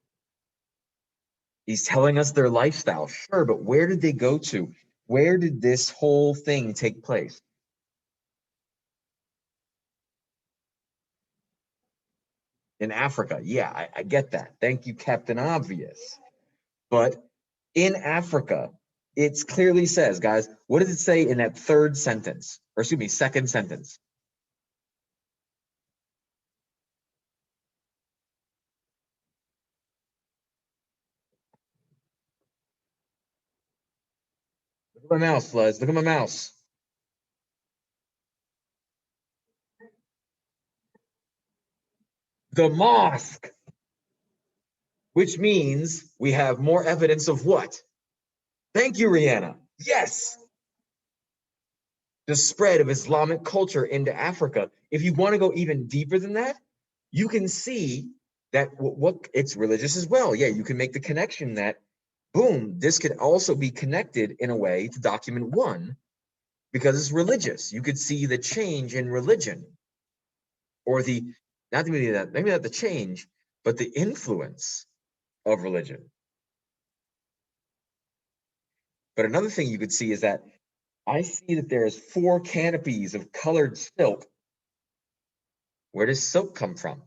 He's telling us their lifestyle. Sure, but where did they go to? Where did this whole thing take place? In Africa. Yeah, I get that. Thank you, Captain Obvious. But in Africa, it clearly says, guys, what does it say in that third sentence? Or excuse me, second sentence? Look at my mouse, Floods. Look at my mouse. The mosque. Which means we have more evidence of what? Thank you, Rihanna. Yes. The spread of Islamic culture into Africa. If you want to go even deeper than that, you can see that what it's religious as well. Yeah, you can make the connection that, boom, this could also be connected in a way to document 1 because it's religious. You could see the change in religion or the, not maybe not the change, but the influence of religion. But another thing you could see is that I see that there's 4 canopies of colored silk. Where does silk come from?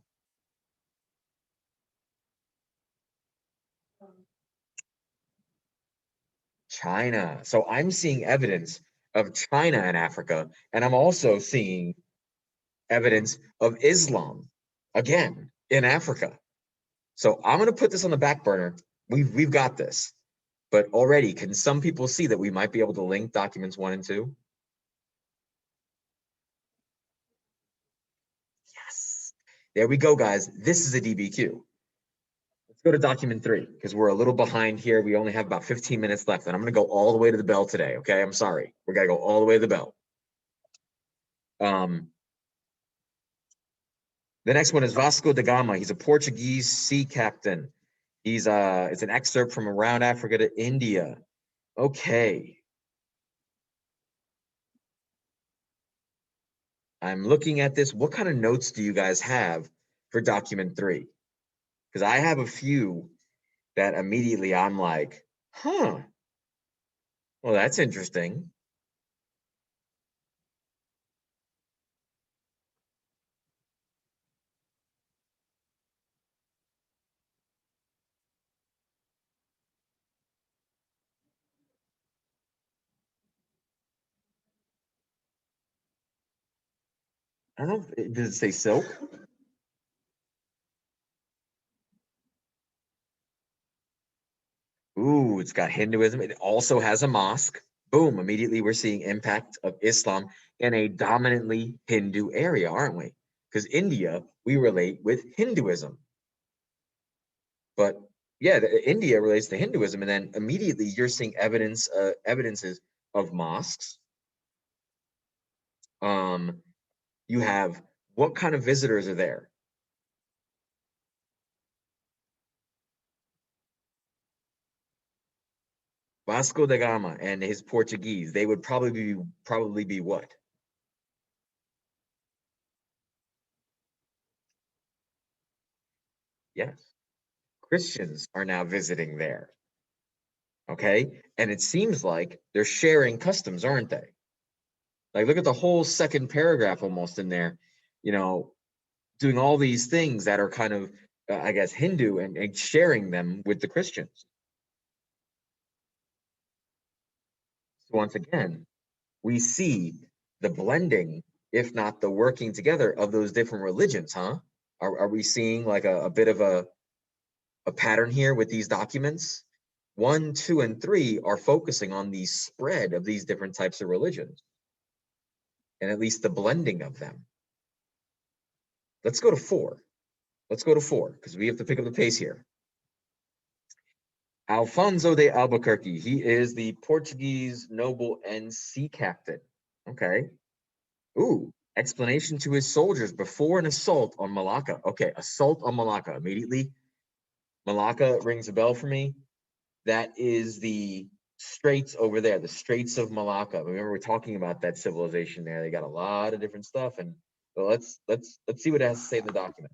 China. So I'm seeing evidence of China and Africa, and I'm also seeing evidence of Islam, again, in Africa. So I'm going to put this on the back burner. We've got this. But already, can some people see that we might be able to link documents 1 and 2? Yes. There we go, guys. This is a DBQ. Let's go to document 3 because we're a little behind here. We only have about 15 minutes left, and I'm going to go all the way to the bell today. Okay, I'm sorry. We're going to go all the way to the bell. The next one is Vasco da Gama. He's a Portuguese sea captain. It's an excerpt from around Africa to India. Okay. I'm looking at this. What kind of notes do you guys have for document 3? Because I have a few that immediately I'm like, huh, well, that's interesting. I don't know. Does it say silk? Ooh, it's got Hinduism. It also has a mosque. Boom, immediately we're seeing impact of Islam in a dominantly Hindu area, aren't we? Because India, we relate with Hinduism. But yeah, India relates to Hinduism, and then immediately you're seeing evidences of mosques. You have what kind of visitors are there? Vasco da Gama and his Portuguese, they would probably be what? Yes. Christians are now visiting there. Okay? And it seems like they're sharing customs, aren't they? Like look at the whole second paragraph almost in there, you know, doing all these things that are kind of I guess Hindu and sharing them with the Christians. So once again, we see the blending, if not the working together of those different religions, huh? Are we seeing like a bit of a pattern here with these documents? 1, 2, and 3 are focusing on the spread of these different types of religions, and at least the blending of them. Let's go to 4. Let's go to 4, because we have to pick up the pace here. Alfonso de Albuquerque. He is the Portuguese noble and sea captain. Okay. Ooh, explanation to his soldiers before an assault on Malacca. Okay, assault on Malacca. Immediately, Malacca rings a bell for me. That is the straits over there, the Straits of Malacca. Remember, we're talking about that civilization there. They got a lot of different stuff, and well, let's see what it has to say in the document.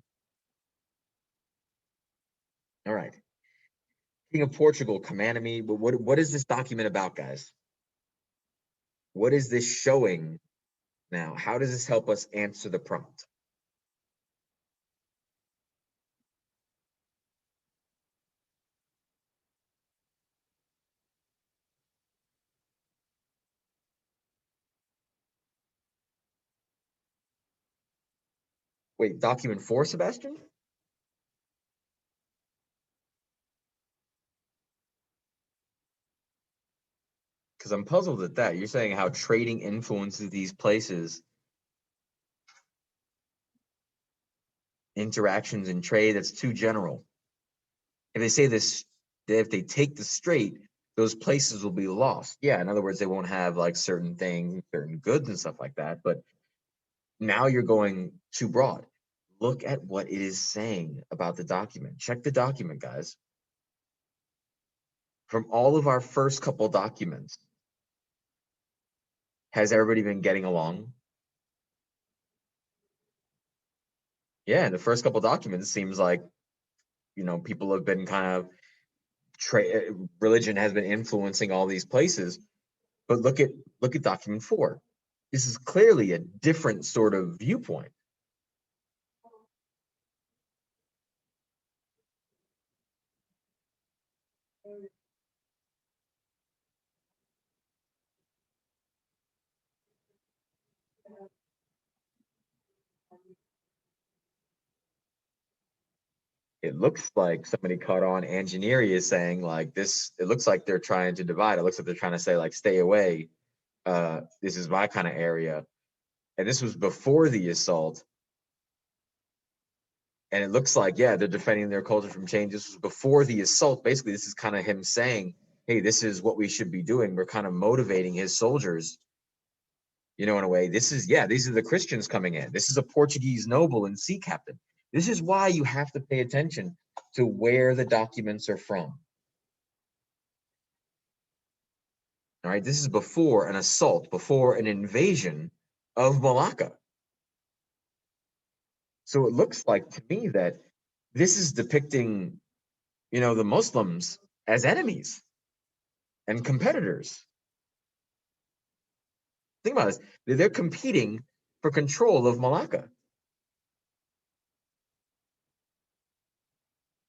All right, King of Portugal commanded me. But what is this document about, guys? What is this showing now? How does this help us answer the prompt? Wait, document 4, Sebastian? Because I'm puzzled at that. You're saying how trading influences these places, interactions and trade, that's too general. If they say this, if they take the strait, those places will be lost. Yeah, in other words, they won't have like certain things, certain goods and stuff like that. But now you're going too broad. Look at what it is saying about the document. Check the document, guys. From all of our first couple documents, has everybody been getting along? Yeah, in the first couple documents, seems like, you know, people have been kind of religion has been influencing all these places. But look at document 4. This is clearly a different sort of viewpoint. It looks like somebody caught on. Engineering is saying like this. It looks like they're trying to divide. It looks like they're trying to say like, stay away. This is my kind of area. And this was before the assault. And it looks like, yeah, they're defending their culture from change. This was before the assault. Basically, this is kind of him saying, hey, this is what we should be doing. We're kind of motivating his soldiers, in a way. This is, yeah, these are the Christians coming in. This is a Portuguese noble and sea captain. This is why you have to pay attention to where the documents are from. All right, this is before an assault, before an invasion of Malacca. So it looks like to me that this is depicting, the Muslims as enemies and competitors. Think about this. They're competing for control of Malacca.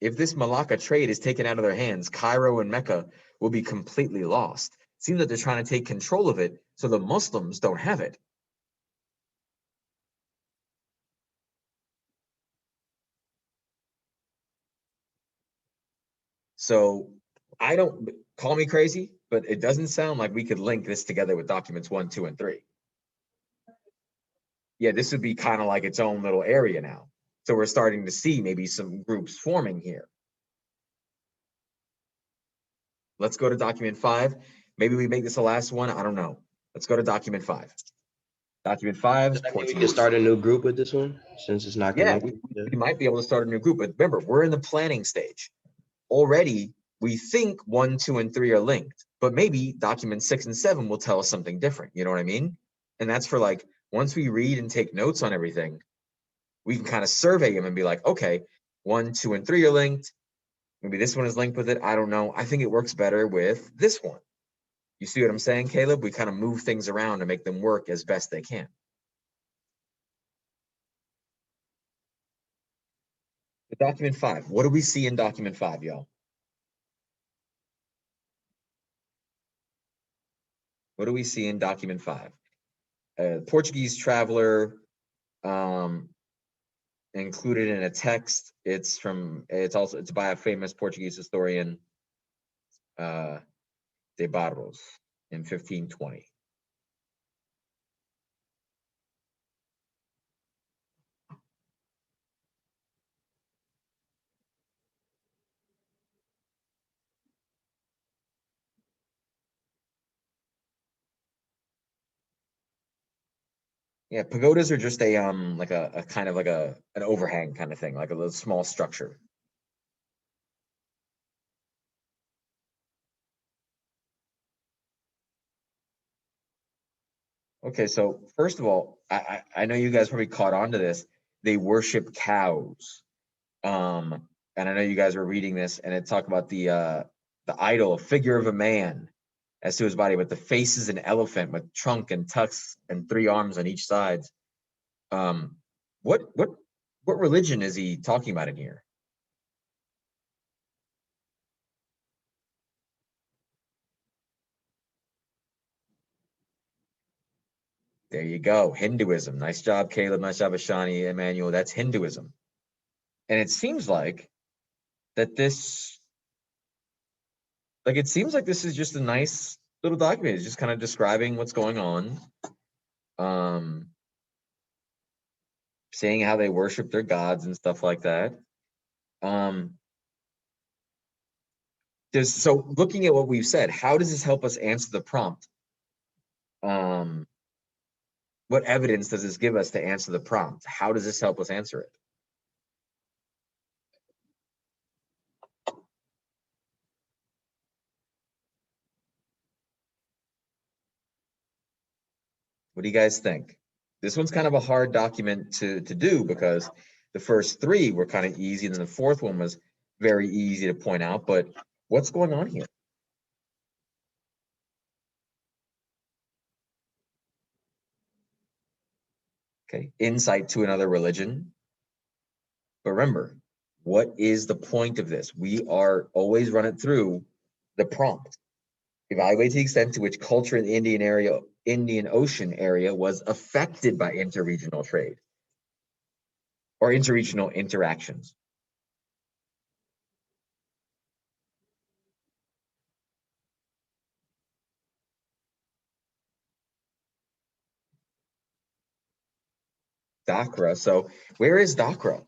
If this Malacca trade is taken out of their hands, Cairo and Mecca will be completely lost. It seems that they're trying to take control of it so the Muslims don't have it. So I don't, call me crazy, but it doesn't sound like we could link this together with documents 1, 2, and 3. Yeah, this would be kind of like its own little area now. So we're starting to see maybe some groups forming here. Let's go to document 5. Maybe we make this the last one. I don't know. Let's go to document 5. Document 5. Does that mean we can start a new group with this one since it's not Yeah, connected? we might be able to start a new group, but remember, we're in the planning stage. Already, we think 1, 2, and 3 are linked, but maybe documents 6 and 7 will tell us something different. You know what I mean? And that's for like, once we read and take notes on everything, we can kind of survey them and be like, okay, 1, 2, and 3 are linked. Maybe this one is linked with it. I don't know. I think it works better with this one. You see what I'm saying, Caleb? We kind of move things around to make them work as best they can. The document 5. What do we see in document 5, y'all? What do we see in document 5? Portuguese traveler included in a text. It's by a famous Portuguese historian, De Barros, in 1520. Yeah, pagodas are just a like a kind of like an overhang kind of thing, like a little small structure. Okay, so first of all, I know you guys probably caught on to this. They worship cows. And I know you guys were reading this, and it talked about the idol, a figure of a man as to his body, but the face is an elephant with trunk and tusks and 3 arms on each side. Um, what religion is he talking about in here? There you go, Hinduism. Nice job, Caleb. Nice job, Ashani, Emmanuel. That's Hinduism. And it seems like that this, it seems like this is just a nice little document. It's just kind of describing what's going on. Saying how they worship their gods and stuff like that. So looking at what we've said, how does this help us answer the prompt? What evidence does this give us to answer the prompt? How does this help us answer it? What do you guys think? This one's kind of a hard document to do because the first 3 were kind of easy, and then the 4th one was very easy to point out. But what's going on here? Okay, insight to another religion. But remember, what is the point of this? We are always run it through the prompt. Evaluate the extent to which culture in the Indian Ocean area was affected by interregional trade or interregional interactions. Dakra. So where is Dakra?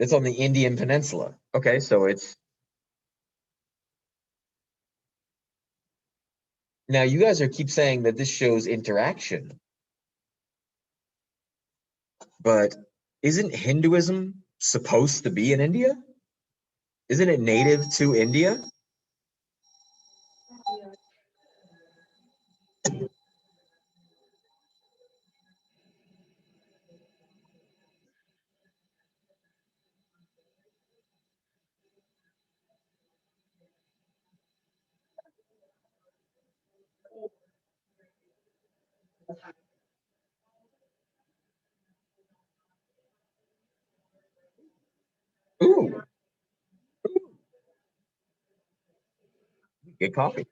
It's on the Indian Peninsula. Okay, so it's now you guys keep saying that this shows interaction, but isn't Hinduism supposed to be in India? Isn't it native to India? Ooh, get coffee.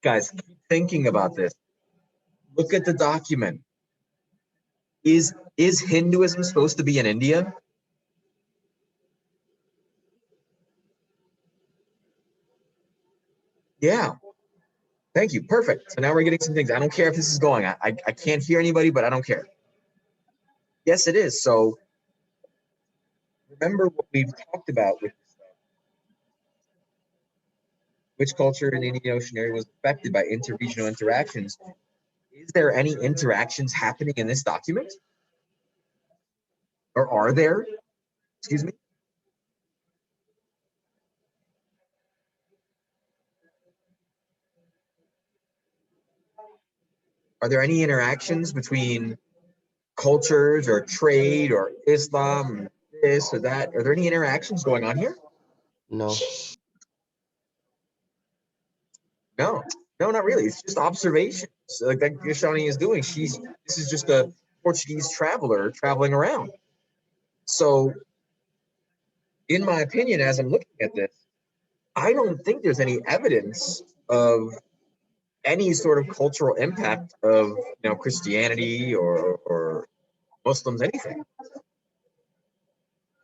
Guys, keep thinking about this. Look at the document. Is Hinduism supposed to be in India? Yeah. Thank you. Perfect. So now we're getting some things. I don't care if this is going. I can't hear anybody, but I don't care. Yes, it is. So remember what we've talked about with which culture in the Indian Ocean area was affected by interregional interactions. Is there any interactions happening in this document? Or are there? Excuse me? Are there any interactions between cultures or trade or Islam, this or that? Are there any interactions going on here? No. No, no, not really. It's just observations. Like that Yashani is doing. This is just a Portuguese traveler traveling around. So, in my opinion, as I'm looking at this, I don't think there's any evidence of any sort of cultural impact of Christianity or Muslims, anything.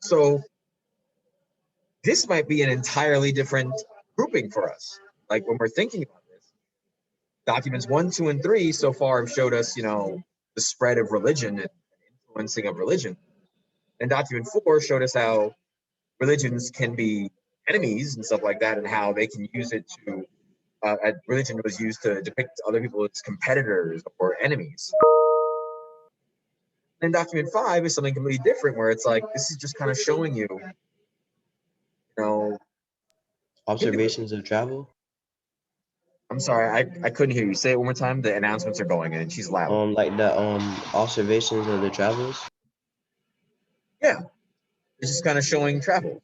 So this might be an entirely different grouping for us. Like when we're thinking about this, documents 1, 2, and 3 so far have showed us, the spread of religion and influencing of religion. And document 4 showed us how religions can be enemies and stuff like that, and how they can use it to religion was used to depict other people as competitors or enemies. And document 5 is something completely different, where it's like this is just kind of showing you, Observations of travel. I'm sorry, I couldn't hear you. Say it one more time. The announcements are going and she's loud. Like the observations of the travels. Yeah, it's just kind of showing travel.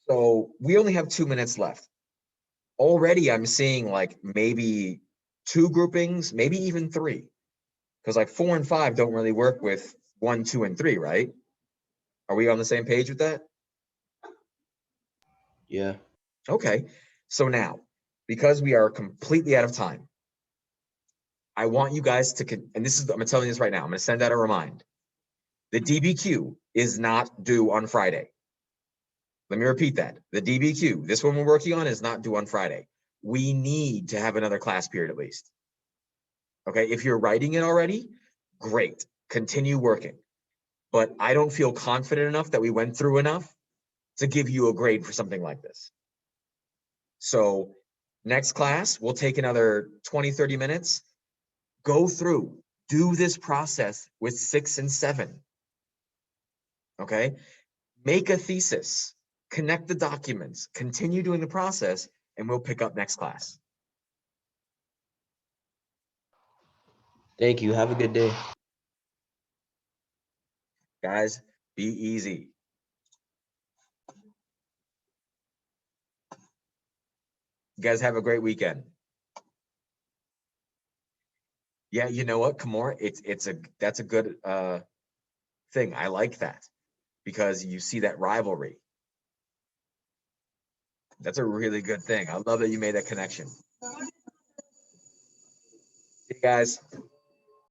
So we only have 2 minutes left. Already I'm seeing like maybe 2 groupings, maybe even 3. Because like 4 and 5 don't really work with 1, 2, and 3, right? Are we on the same page with that? Yeah. Okay. So now, because we are completely out of time, I want you guys to, and this is, I'm telling you this right now, I'm going to send out a remind. The DBQ is not due on Friday. Let me repeat that. The DBQ, this one we're working on, is not due on Friday. We need to have another class period at least. Okay, if you're writing it already, great, continue working. But I don't feel confident enough that we went through enough to give you a grade for something like this. So next class, we'll take another 20, 30 minutes, go through, do this process with 6 and 7. Okay, make a thesis, connect the documents, continue doing the process, and we'll pick up next class. Thank you. Have a good day. Guys, be easy. You guys have a great weekend. Yeah, you know what, Kamor? That's a good thing. I like that because you see that rivalry. That's a really good thing. I love that you made that connection. Hey guys.